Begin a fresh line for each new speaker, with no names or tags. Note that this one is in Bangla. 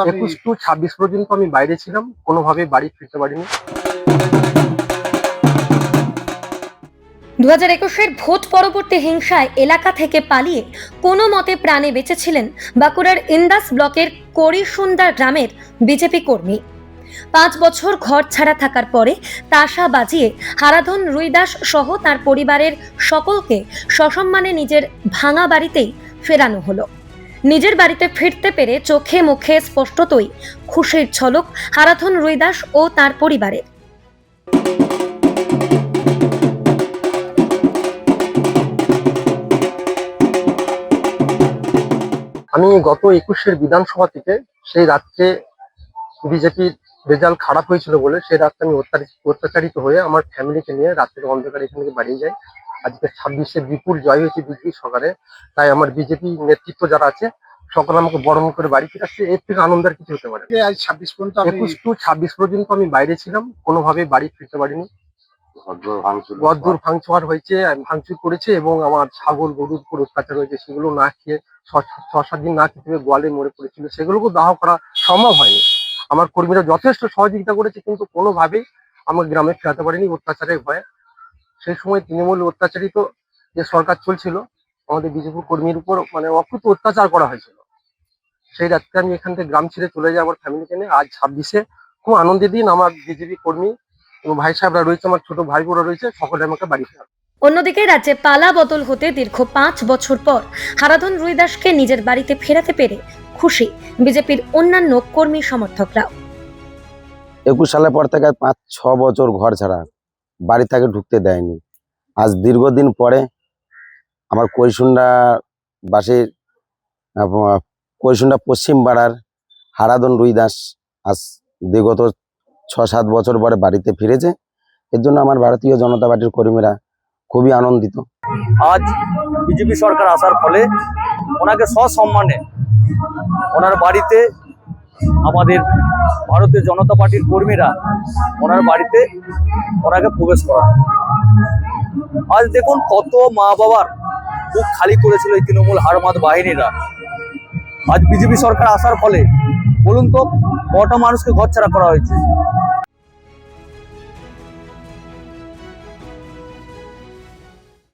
21 টু 26 পর্যন্ত আমি বাইরে ছিলাম, কোনোভাবে বাড়ি ফিরতে পারিনি।
2021-এর ভোট পরবর্তী হিংসায় এলাকা থেকে পালিয়ে কোনো মতে প্রাণে বেঁচেছিলেন বাঁকুড়ার ইন্দাস ব্লকের করিসুন্দা গ্রামের বিজেপি কর্মী। 5 বছর ঘর ছাড়া থাকার পরে তাসা বাজিয়ে হারাধন রুইদাস সহ তার পরিবারের সকলকে সসম্মানে নিজের ভাঙা বাড়িতেই ফেরানো হলো। নিজের বাড়িতে ফিরতে পেরে চোখে মুখে স্পষ্টতই খুশির ঝলক হারাধন রুইদাস ও তার পরিবারের।
আমি গত 21-এর বিধানসভা থেকে সেই রাত্রে বিজেপির রেজাল্ট খারাপ হয়েছিল বলে সেই রাত্রে আমি অত্যাচারিত হয়ে আমার ফ্যামিলিকে নিয়ে রাত্রের অন্ধকারে এখান থেকে বাড়ি যাই। আজকে 26-এ বিপুল জয় হয়েছে বিজেপি সরকারে, তাই আমার বিজেপি নেতৃত্ব যারা আছে সকলে আমাকে বরণ করে বাড়ি ফিরাচ্ছে। এর থেকে আনন্দের কিছু হতে পারে।
আজ 26 পর্যন্ত
21 টু 26 পর্যন্ত আমি বাইরে ছিলাম, কোনোভাবে বাড়ি ফিরতে পারিনি। ঘরদোর ভাঙচুর হয়েছে, ভাঙচুর করেছে এবং আমার ছাগল গরুর উপর অত্যাচার হয়েছে। সেগুলো না খেয়ে 6-7 দিন না খেতে গোয়ালে মরে পড়েছিল, সেগুলোকে দাহ করা সম্ভব হয়নি। আমার কর্মীরা যথেষ্ট সহযোগিতা করেছে, কিন্তু কোনোভাবেই আমার গ্রামে ফেরাতে পারিনি অত্যাচারের ভয়ে। সেই সময় তৃণমূল অত্যাচারিত যে সরকার চলছিল, আমাদের বিজেপি কর্মীর উপর মানে অকুত অত্যাচার করা হয়েছিল। সেই রাত্রে আমি এখান থেকে গ্রাম ছেড়ে চলে যাই আমার ফ্যামিলিকে নিয়ে। আজ 26-এ খুব আনন্দের দিন। আমার বিজেপি কর্মী এবং ভাই সাহেবরা রয়েছে, আমার ছোট ভাই বোরা রয়েছে, সকলে আমাকে বাড়ি ফেরাবে।
অন্যদিকে রাজ্যে পালা বদল হতে দীর্ঘ 5 বছর পর হারাধন রুইদাসকে নিজের বাড়িতে ফেরাতে পেরে খুশি বিজেপির অন্যান্য কর্মী সমর্থকরাও।
21 সালের পর থেকে 5-6 বছর ঘর ছাড়া বাড়ি থেকে ঢুকতে দেয়নি। আজ দীর্ঘদিন পরে আমার করিসুন্দা পশ্চিম পাড়ার হারাধন রুইদাস আজ বিগত 6-7 বছর পরে বাড়িতে ফিরেছে। এর জন্য আমার ভারতীয় জনতা পার্টির কর্মীরা খুবই আনন্দিত।
আজ বিজেপি সরকার আসার ফলে ওনাকে সসম্মানে ওনার বাড়িতে আমাদের ভারতীয় জনতা পার্টির কর্মীরা ওনার বাড়িতে ওনাকে প্রবেশ করা। আজ দেখুন কত মা বাবার বুক খালি করেছিল এই তৃণমূল হারমাদ বাহিনীরা। আজ বিজেপি সরকার আসার ফলে বলুন তো কটা মানুষকে ঘর ছাড়া করা হয়েছে।